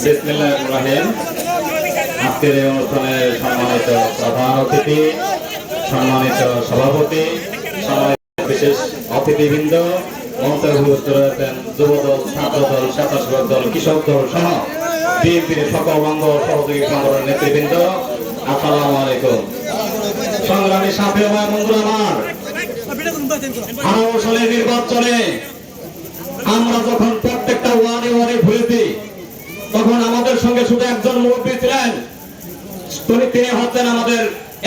বিসমিল্লাহির রহমানির রহিম। আজকের এই অনুষ্ঠানের সম্মানিত প্রধান অতিথি, সম্মানিত সভাপতি, সম্মানিত বিশেষ অতিথিবৃন্দ, মঞ্চে উপস্থিত রয়েছেন যুবদল, ছাত্রদল, স্বেচ্ছাসেবক দল, কৃষক দল সহ বিএনপির সকল অঙ্গ সহযোগী সংগঠনের নেতৃবৃন্দ, আসসালামু আলাইকুম। সংগ্রামী সাথী ভাই বন্ধুরা আমার, 18 সালের নির্বাচনে আমরা যখন প্রত্যেকটা ওয়ার্ডে ওয়ার্ডে ঘুরেছি, তখন আমাদের সঙ্গে শুধু একজন মুরব্বী ছিলেন। তিনি হচ্ছেন আমাদের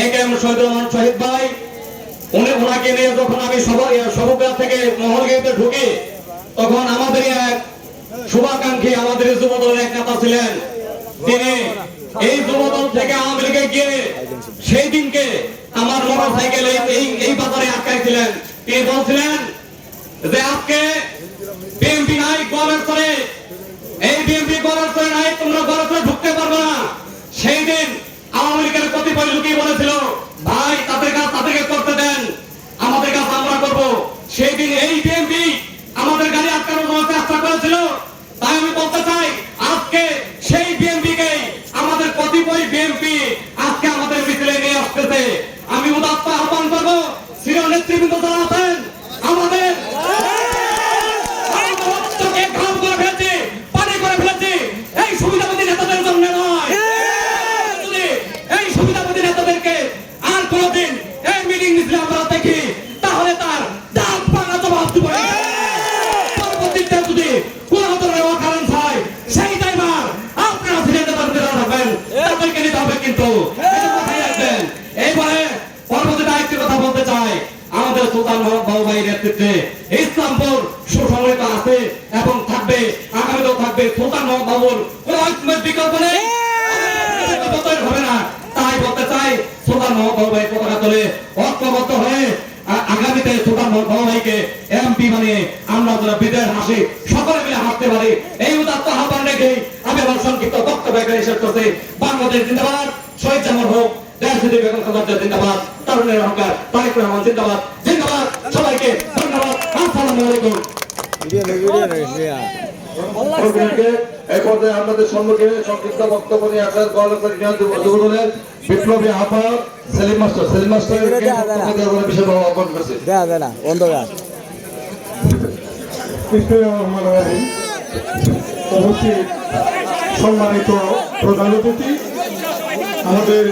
একেএম শহীদ ভাই। ওনাকে নিয়ে যখন আমি সবগ্রাম থেকে মহলগাঁওতে ঢুকি, তখন আমাদের এক শুভাকাঙ্ক্ষী, আমাদের যুবদলের এক নেতা ছিলেন। তিনি এই যুবদল থেকে আওয়ামী লীগে গিয়ে সেই দিনকে আমার মোটর সাইকেলে এই বাজারে আটকাইছিলেন। তিনি বলছিলেন যে আজকে বিএনপি নাই, গড়ের করে এই বিএনপি গড়ের করে নাই, তোমরা গড়ের করে ঢুকতে পারবে না। সেই দিন আওয়ামী লীগের কতিপয় লোকই বলেছিল, ভাই তাদেরকে করতে দেন, আমাদের কাজ আমরা করব। সেই দিন এই বিএনপি আমাদের গাড়ি আটকানোর চেষ্টা করেছিল। তাই আমি বলতে চাই, আজকে সেই বিএনপিকে আমাদের কতিপয় বিএনপি আজকে আমাদের মিছিলে নিয়ে আসতেছে। আমি উদাত্ত আহ্বান করবো, সিনিয়র নেতৃবৃন্দ যারা আছেন, আমাদের এই সুবিধাবাদী নেতাদের জন্য নয়। এই সুবিধাবাদী নেতাদেরকে আর কোনদিন এই মিটিং মিছিলে আমরা দেখি, তাহলে তার দাঁত ভাঙা জবাব দিব। পরবর্তীতে যদি কোন ধরনের অকারণ হয়, সেই দায়ভার আপনারা সিনিয়র নেতারা রাখবেন, তাদেরকে নিতে হবে। কিন্তু কথাই রাখবেন। এইবারে পরবর্তী দায়িত্বের কথা বলতে চাই, আমাদের সুলতান বাবু ভাইয়ের নেতৃত্বে ইসলামপুর সুসংগঠিত আছে এবং থাকবে, আগামীতেও থাকবে। সুলতান বাবুর কোন বিকল্প নেই, হবে না। তাই বলতে চাই, সুলতান বাবু ভাই পতাকা তোলে ঐক্যবদ্ধ হয়ে আগামীতে সুলতান বাবু ভাইকে এমপি বানিয়ে আমরা যারা বিজয়ের হাসি সকলে মিলে হাসতে পারি, এই উদাত্ত আহ্বান রেখে আমি আমার সংক্ষিপ্ত বক্তব্য এখানে শেষ করছি। বাংলাদেশ জিন্দাবাদ, শহীদ জামর হোক, দেশনীতি বেগম খালেদা জিন্দাবাদ, তরুণের অহংকার তারেক রহমান জিন্দাবাদ। জিন্দাবাদ। সবাইকে ধন্যবাদ। আসসালামু আলাইকুম। এই পর্যায়ে আমাদের সম্মুখে সংক্ষিপ্ত বক্তব্য নিয়ে আসার যুবদলের বিপ্লবী আহ্বায়ক সেলিম মাস্টার বিশেষ আহ্বান করছে। সম্মানিত প্রধান অতিথি, আমাদের